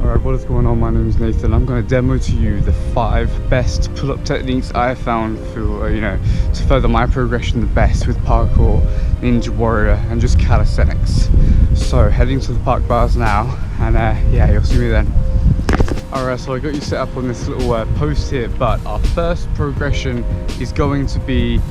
Alright, what is going on? My name is Nathan. I'm going to demo to you the 5 best pull-up techniques I have found for, to further my progression the best with parkour, Ninja Warrior, and just calisthenics. So, heading to the park bars now, and yeah, you'll see me then. Alright, so I got you set up on this little post here, but our first progression is going to be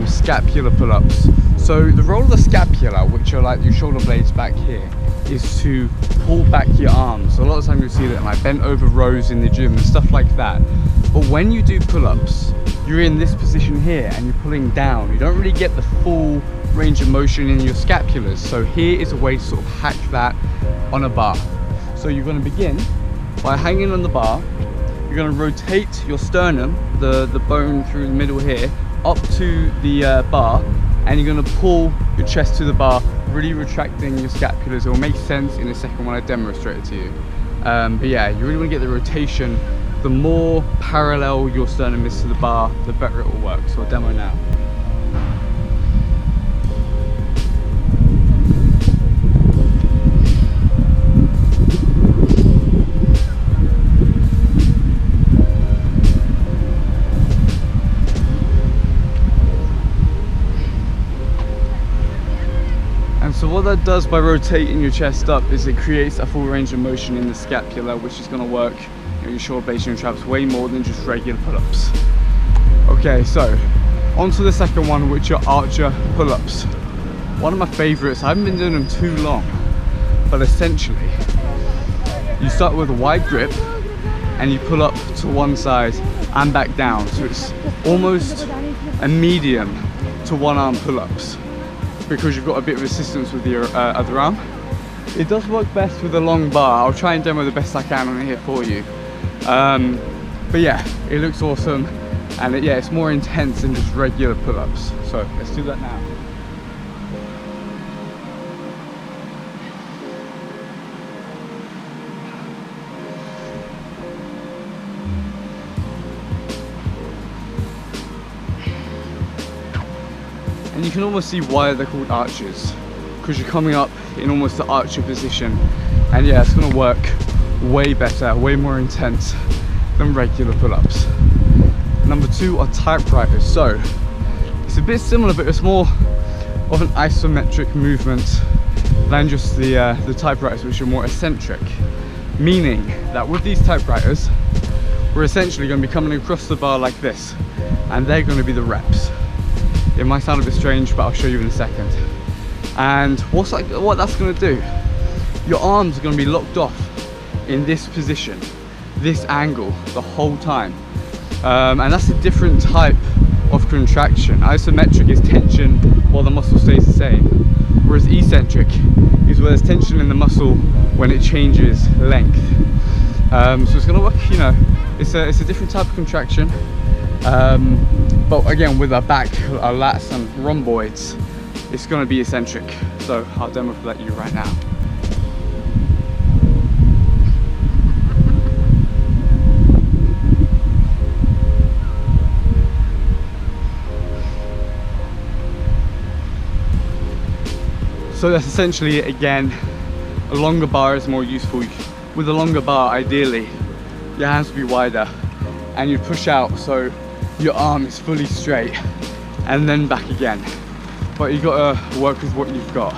scapula pull-ups. So the role of the scapula, which are like your shoulder blades back here, is to pull back your arms. So a lot of times you'll see that in like bent over rows in the gym and stuff like that. But when you do pull-ups, you're in this position here and you're pulling down. You don't really get the full range of motion in your scapulas. So here is a way to sort of hack that on a bar. So you're going to begin by hanging on the bar. You're going to rotate your sternum, the bone through the middle here, up to the bar, and you're going to pull your chest to the bar, really retracting your scapulas. It will make sense in a second when I demonstrate it to you. But yeah, you really want to get the rotation. The more parallel your sternum is to the bar, the better it will work. So I'll demo now. So what that does by rotating your chest up is it creates a full range of motion in the scapula, which is going to work your shoulder blades and your traps way more than just regular pull-ups. Okay, so on to the second one, which are archer pull-ups. One of my favorites. I haven't been doing them too long, but essentially you start with a wide grip and you pull up to one side and back down. So it's almost a medium to one arm pull-ups, because you've got a bit of resistance with your other arm. It does work best with a long bar. I'll try and demo the best I can on it here for you. But yeah, it looks awesome, and yeah, it's more intense than just regular pull-ups. So let's do that now. And you can almost see why they're called archers, because you're coming up in almost the archer position. And yeah, it's going to work way better, way more intense than regular pull-ups. Number 2 are typewriters. So it's a bit similar, but it's more of an isometric movement than just the typewriters, which are more eccentric. Meaning that with these typewriters, we're essentially going to be coming across the bar like this, and they're going to be the reps. It might sound a bit strange, but I'll show you in a second. And what that's going to do, your arms are going to be locked off in this position, this angle, the whole time. And that's a different type of contraction. Isometric is tension while the muscle stays the same, whereas eccentric is where there's tension in the muscle when it changes length. So it's going to work, it's a different type of contraction. But again, with our back, our lats and rhomboids, it's going to be eccentric. So I'll demo for that you right now. So that's essentially it again. A longer bar is more useful. With a longer bar, ideally, your hands will be wider and you push out so your arm is fully straight, and then back again. But you gotta work with what you've got.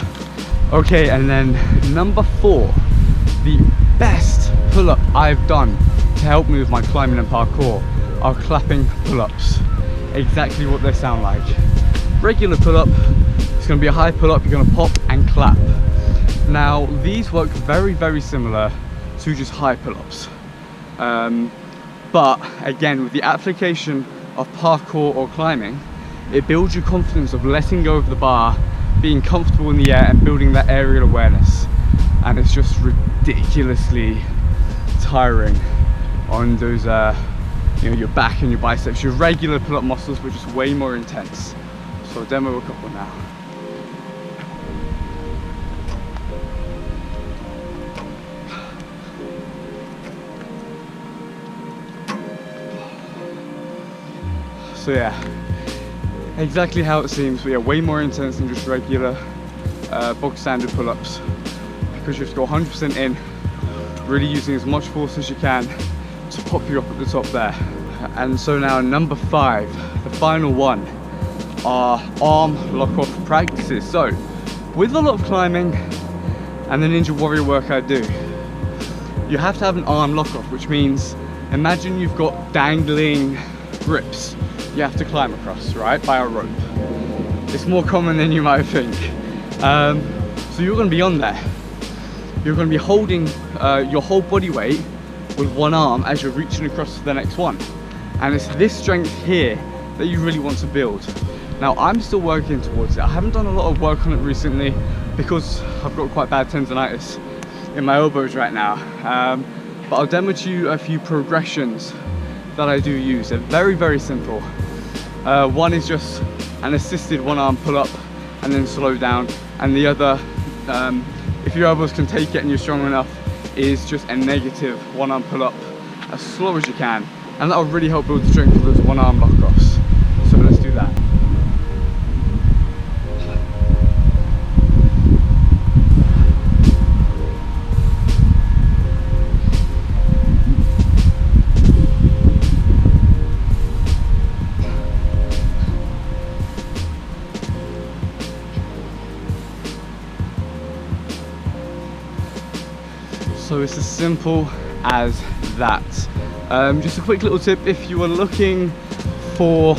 Okay, and then number 4, the best pull-up I've done to help me with my climbing and parkour are clapping pull-ups. Exactly what they sound like. Regular pull-up, it's gonna be a high pull-up, you're gonna pop and clap. Now, these work very, very similar to just high pull-ups. But again, with the application of parkour or climbing, it builds your confidence of letting go of the bar, being comfortable in the air and building that aerial awareness. And it's just ridiculously tiring on those your back and your biceps. Your regular pull-up muscles were just way more intense. So I'll demo a couple now. So yeah, exactly how it seems, but yeah, way more intense than just regular bog standard pull-ups, because you have to go 100% in really using as much force as you can to pop you up at the top there. And so now number 5, the final one, are arm lock-off practices. So with a lot of climbing and the Ninja Warrior work I do, you have to have an arm lock-off, which means imagine you've got dangling grips you have to climb across, right, by a rope. It's more common than you might think. So you're going to be on there. You're going to be holding your whole body weight with one arm as you're reaching across to the next one. And it's this strength here that you really want to build. Now I'm still working towards it. I haven't done a lot of work on it recently because I've got quite bad tendonitis in my elbows right now. But I'll demo to you a few progressions that I do use. They're very, very simple. One is just an assisted one arm pull up and then slow down. And the other, if your elbows can take it and you're strong enough, is just a negative one arm pull up as slow as you can. And that'll really help build the strength of those one arm lock-offs. So let's do that. So it's as simple as that. Just a quick little tip, if you are looking for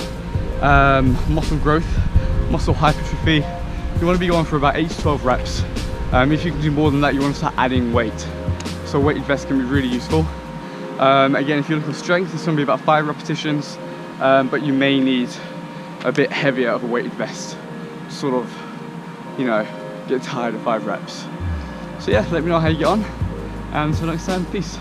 muscle growth, muscle hypertrophy, you want to be going for about 8 to 12 reps. If you can do more than that, you want to start adding weight. So weighted vest can be really useful. Again, if you're looking for strength, it's going to be about 5 repetitions, but you may need a bit heavier of a weighted vest. Sort of, you know, get tired of 5 reps. So yeah, let me know how you get on. And until next time, peace.